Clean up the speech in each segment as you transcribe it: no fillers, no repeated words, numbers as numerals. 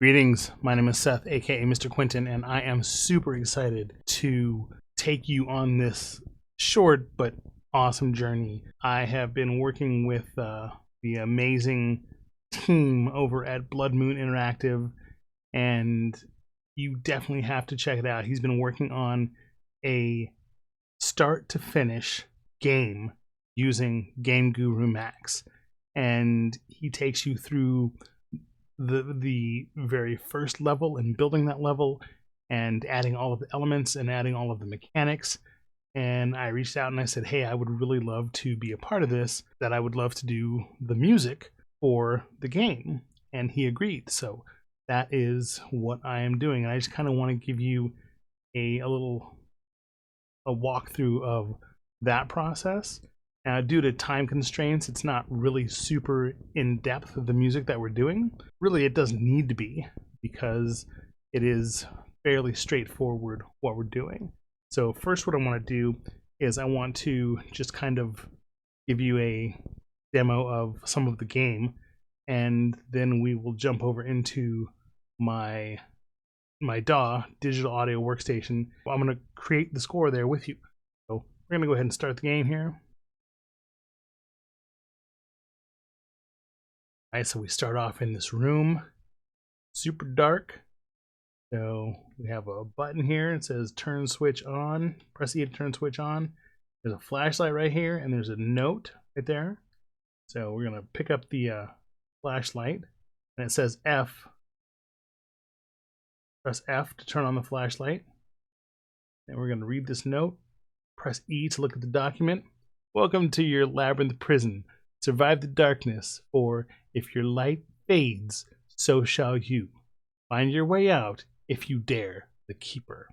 Greetings, my name is Seth, aka Mr. Quinton, and I am super excited to take you on this short but awesome journey. I have been working with the amazing team over at Blood Moon Interactive, and you definitely have to check it out. He's been working on a start to finish game using Game Guru Max, and he takes you through the very first level and building that level and adding all of the elements and adding all of the mechanics. And I reached out and I said, hey, I would really love to be a part of this, that I would love to do the music for the game. And he agreed. So that is what I am doing. And I just kind of want to give you a walkthrough of that process. Due to time constraints, it's not really super in-depth of the music that we're doing. Really, it doesn't need to be, because it is fairly straightforward what we're doing. So first, what I want to do is I want to just kind of give you a demo of some of the game, and then we will jump over into my DAW, digital audio workstation. I'm going to create the score there with you. So we're going to go ahead and start the game here. Alright, so we start off in this room, super dark. So we have a button here. It says turn switch on. Press E to turn switch on. There's a flashlight right here, and there's a note right there. So we're gonna pick up the flashlight, and it says F. Press F to turn on the flashlight. And we're gonna read this note. Press E to look at the document. Welcome to your labyrinth prison. Survive the darkness, for if your light fades, so shall you. Find your way out if you dare, the Keeper.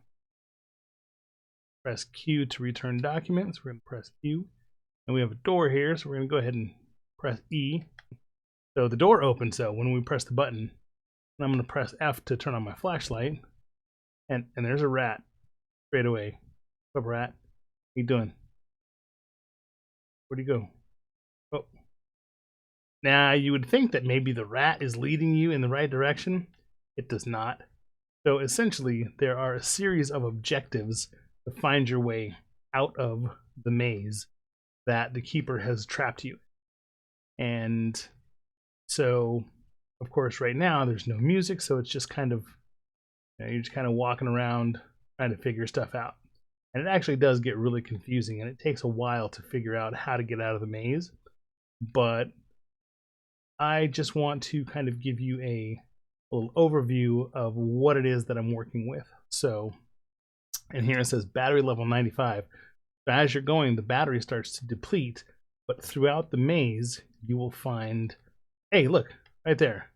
Press Q to return documents. We're going to press Q. And we have a door here, so we're going to go ahead and press E. So the door opens, so when we press the button, and I'm going to press F to turn on my flashlight. And there's a rat straight away. What's up, rat? How you doing? Where'd he go? Oh. Now, you would think that maybe the rat is leading you in the right direction. It does not. So essentially, there are a series of objectives to find your way out of the maze that the Keeper has trapped you. And so, of course, right now there's no music, so it's just kind of, you're just kind of walking around trying to figure stuff out. And it actually does get really confusing, and it takes a while to figure out how to get out of the maze. But I just want to kind of give you a little overview of what it is that I'm working with. So, and here it says battery level 95. So as you're going, the battery starts to deplete, but throughout the maze, you will find, hey, look, right there.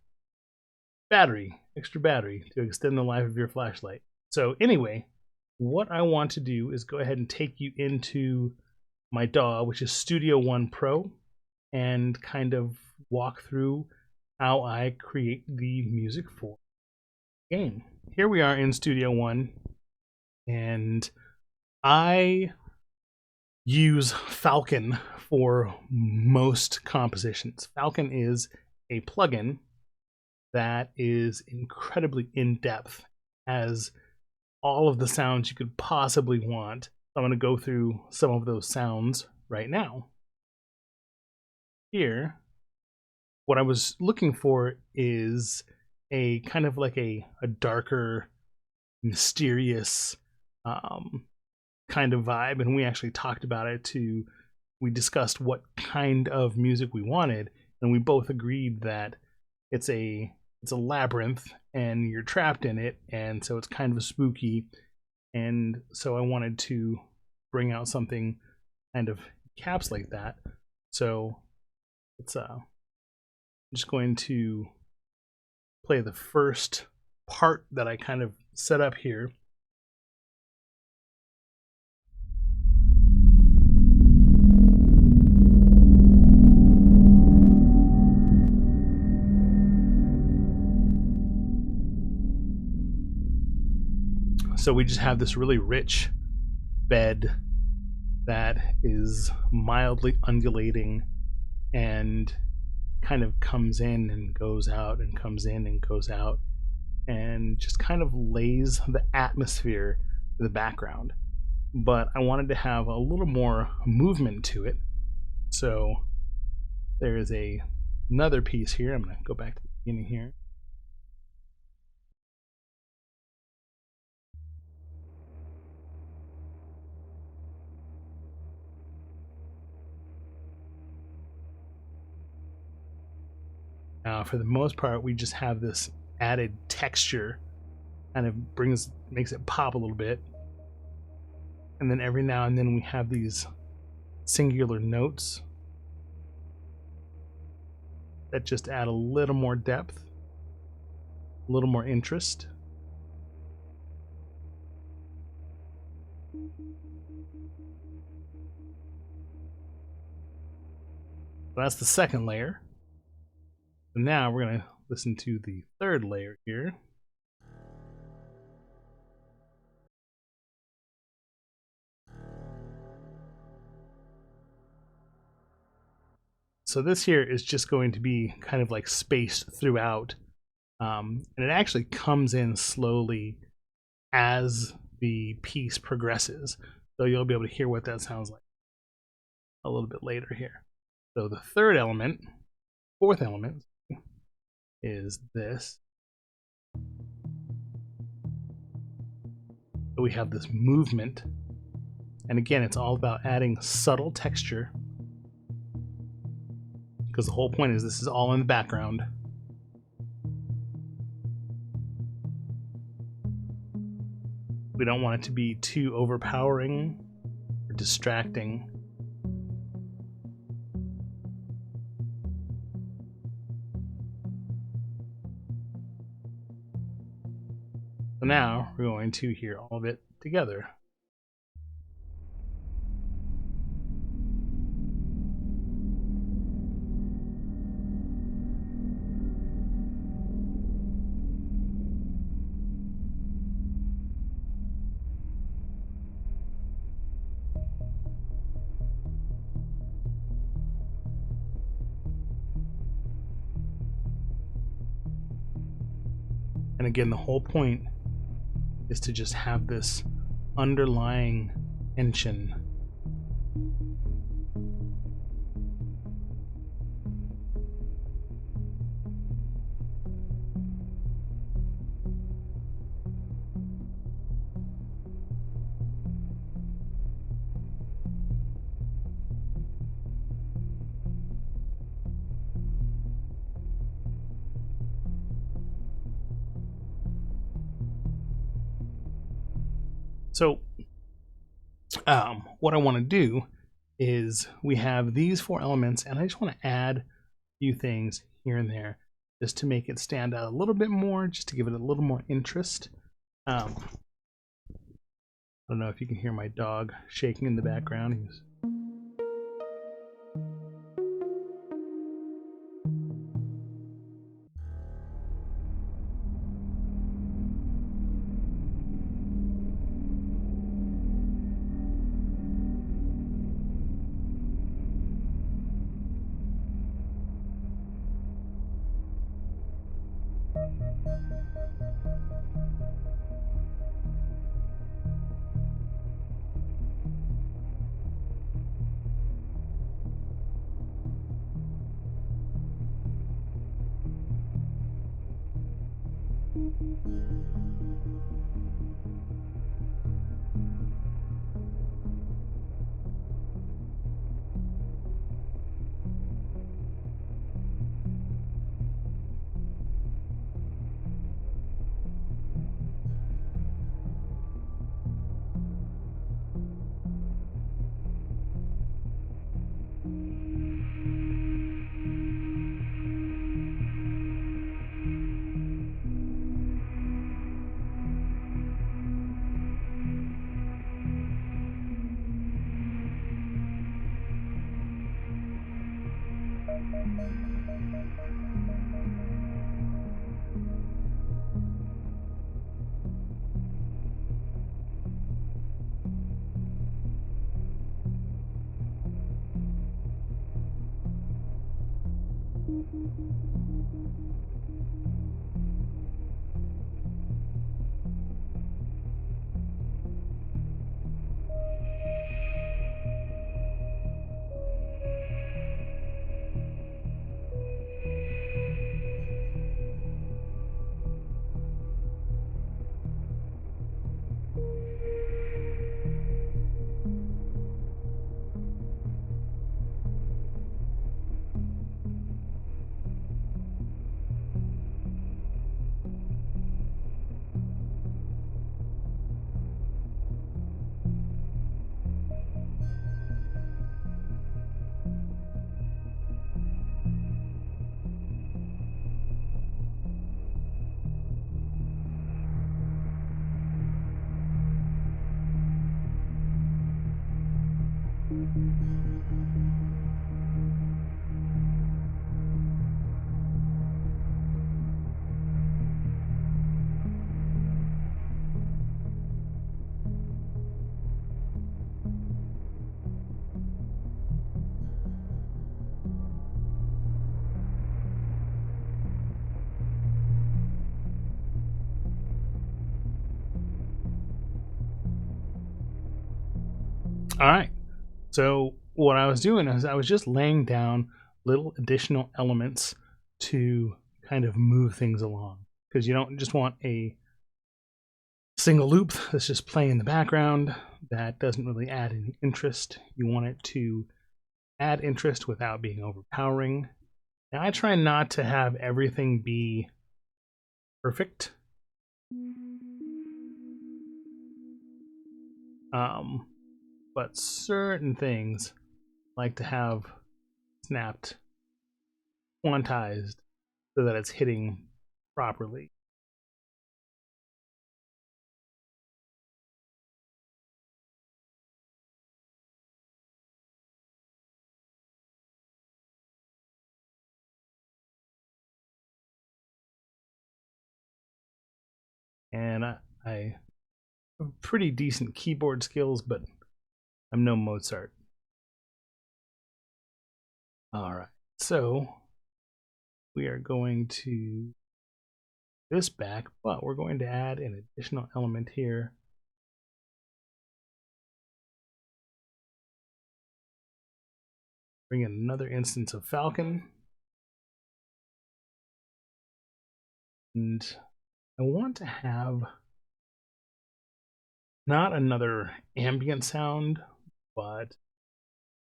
Battery, extra battery to extend the life of your flashlight. So anyway, what I want to do is go ahead and take you into my DAW, which is Studio One Pro, and kind of walk through how I create the music for the game. Here we are in Studio One, and I use Falcon for most compositions. Falcon is a plugin that is incredibly in-depth, has all of the sounds you could possibly want. I'm going to go through some of those sounds right now. Here, what I was looking for is a kind of like a darker, mysterious kind of vibe, and we actually talked about it we discussed what kind of music we wanted, and we both agreed that it's a labyrinth and you're trapped in it, and so it's kind of spooky, and so I wanted to bring out something kind of encapsulate that. So it's I'm just going to play the first part that I kind of set up here. So we just have this really rich bed that is mildly undulating and kind of comes in and goes out and comes in and goes out. and just kind of lays the atmosphere to the background. But I wanted to have a little more movement to it. So there is another piece here. I'm going to go back to the beginning here. Now, for the most part, we just have this added texture, kind of makes it pop a little bit. And then every now and then we have these singular notes that just add a little more depth, a little more interest. That's the second layer. So now we're going to listen to the third layer here. So this here is just going to be kind of like spaced throughout. And it actually comes in slowly as the piece progresses. So you'll be able to hear what that sounds like a little bit later here. So the fourth element, is this. So we have this movement. And again, it's all about adding subtle texture, because the whole point is this is all in the background. We don't want it to be too overpowering or distracting. So now we're going to hear all of it together. And again, the whole point is to just have this underlying tension. So what I want to do is we have these four elements, and I just want to add a few things here and there just to make it stand out a little bit more, just to give it a little more interest. I don't know if you can hear my dog shaking in the background. He's All right. So what I was doing is I was just laying down little additional elements to kind of move things along, because you don't just want a single loop that's just playing in the background that doesn't really add any interest. You want it to add interest without being overpowering. Now I try not to have everything be perfect. But certain things like to have snapped, quantized, so that it's hitting properly. And I have pretty decent keyboard skills, but I'm no Mozart. All right, so we are going to this back, but we're going to add an additional element here. Bring in another instance of Falcon. And I want to have not another ambient sound, but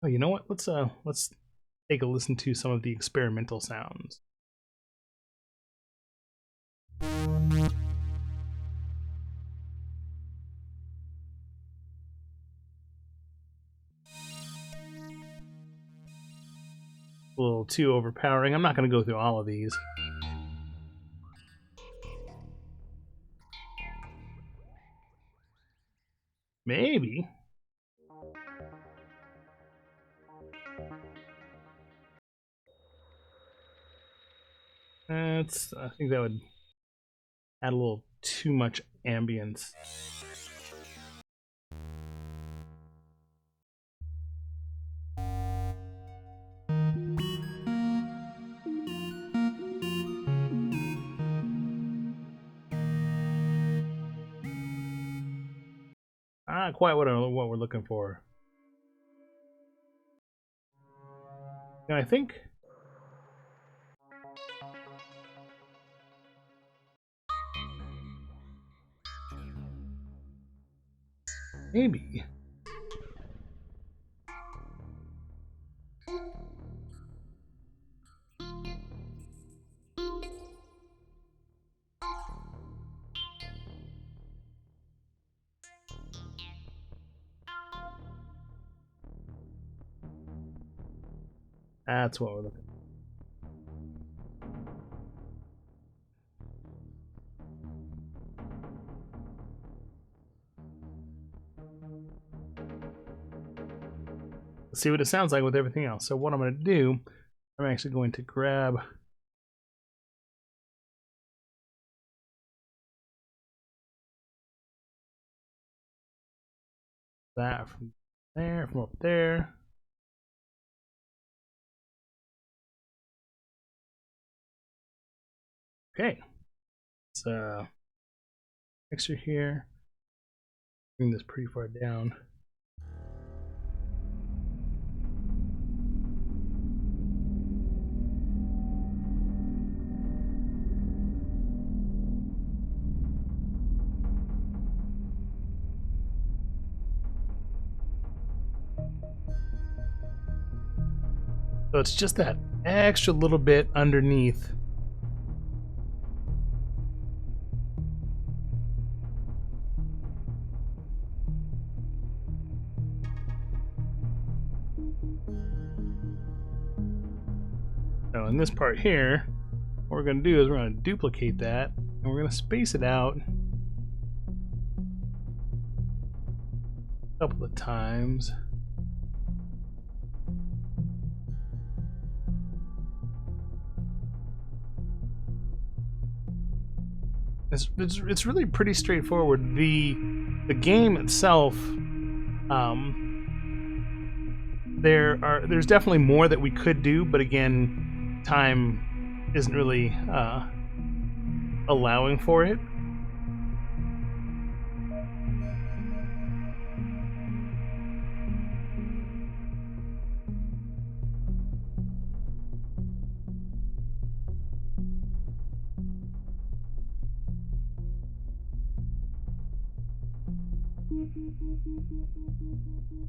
oh, you know what? Let's take a listen to some of the experimental sounds. A little too overpowering. I'm not going to go through all of these. Maybe. I think that would add a little too much ambience. Not quite what we're looking for. And I think maybe that's what we're looking for. Let's see what it sounds like with everything else. So what I'm going to do, I'm actually going to grab that from there, from up there. Okay. So mixer here. Bring this pretty far down. So it's just that extra little bit underneath. So in this part here, what we're going to do is we're going to duplicate that, and we're going to space it out a couple of times. It's really pretty straightforward. The game itself, there's definitely more that we could do, but again, time isn't really allowing for it.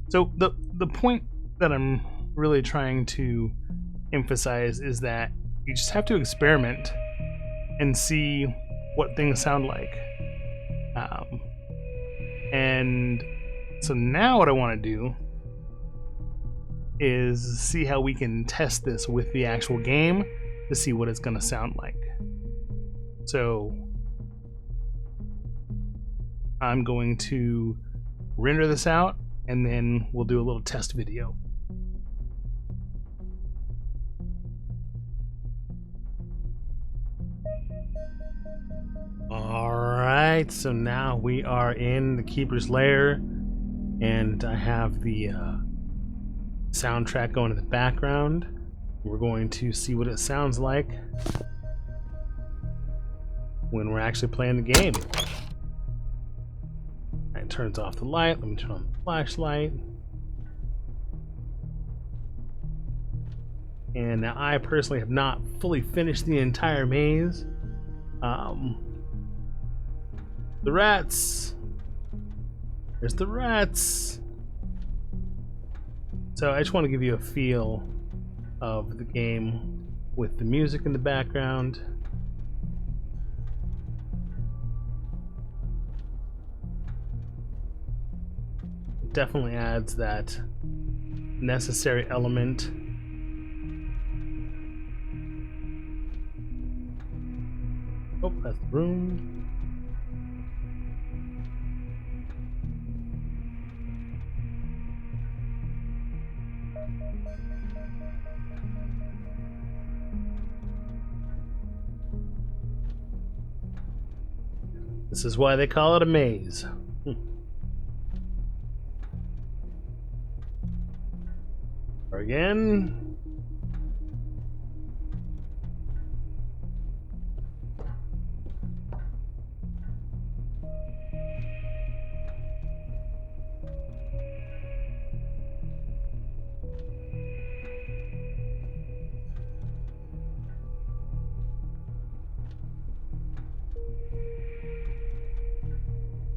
So the point that I'm really trying to emphasize is that you just have to experiment and see what things sound like. And so now what I want to do is see how we can test this with the actual game to see what it's going to sound like. So I'm going to render this out and then we'll do a little test video. Alright, so now we are in the Keepers Lair and I have the soundtrack going in the background. We're going to see what it sounds like when we're actually playing the game. It turns off the light. Let me turn on the flashlight. And now I personally have not fully finished the entire maze. The rats. There's the rats. So I just want to give you a feel of the game with the music in the background. It definitely adds that necessary element. Oh, that's the room. This is why they call it a maze. Or again.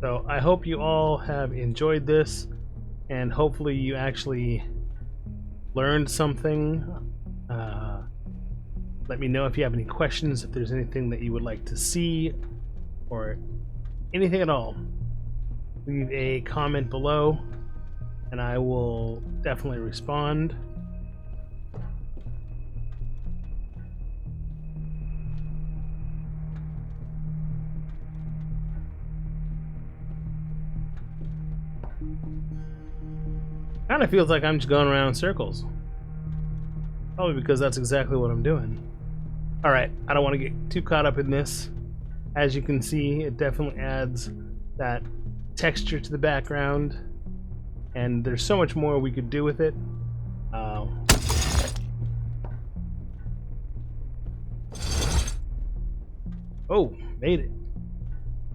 So I hope you all have enjoyed this, and hopefully you actually learned something. Let me know if you have any questions, if there's anything that you would like to see, or anything at all. Leave a comment below, and I will definitely respond. Kind of feels like I'm just going around in circles. Probably because that's exactly what I'm doing. Alright, I don't want to get too caught up in this. As you can see, it definitely adds that texture to the background. And there's so much more we could do with it. Oh, made it.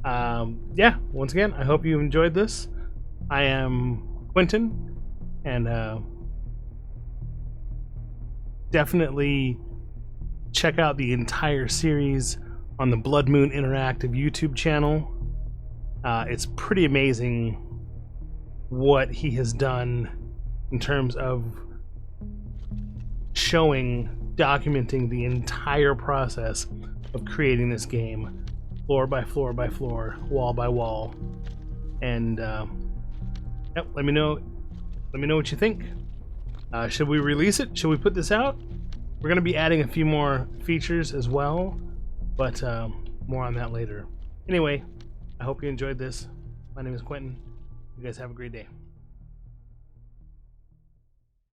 Yeah, once again, I hope you enjoyed this. I am Quentin, and definitely check out the entire series on the Blood Moon Interactive YouTube channel. It's pretty amazing what he has done in terms of documenting the entire process of creating this game, floor by floor by floor, wall by wall. And yep, let me know what you think. Should we release it? Should we put this out? We're going to be adding a few more features as well, but more on that later. Anyway, I hope you enjoyed this. My name is Quentin. You guys have a great day.